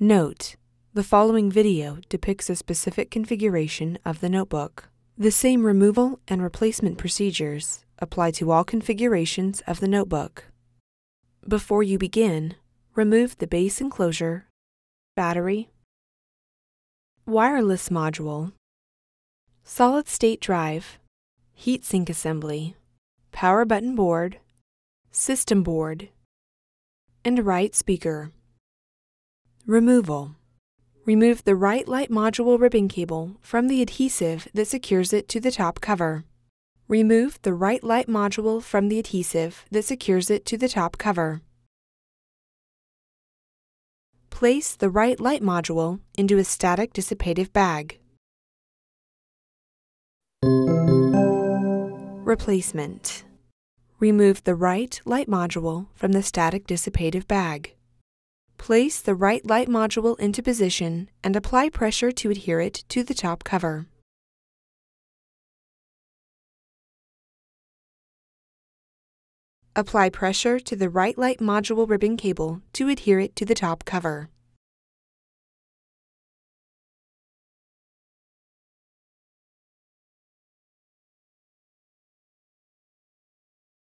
Note: the following video depicts a specific configuration of the notebook. The same removal and replacement procedures apply to all configurations of the notebook. Before you begin, remove the base enclosure, battery, wireless module, solid-state drive, heatsink assembly, power button board, system board, and right speaker. Removal: remove the right light module ribbon cable from the adhesive that secures it to the top cover. Remove the right light module from the adhesive that secures it to the top cover. Place the right light module into a static dissipative bag. Replacement: remove the right light module from the static dissipative bag. Place the right light module into position and apply pressure to adhere it to the top cover. Apply pressure to the right light module ribbon cable to adhere it to the top cover.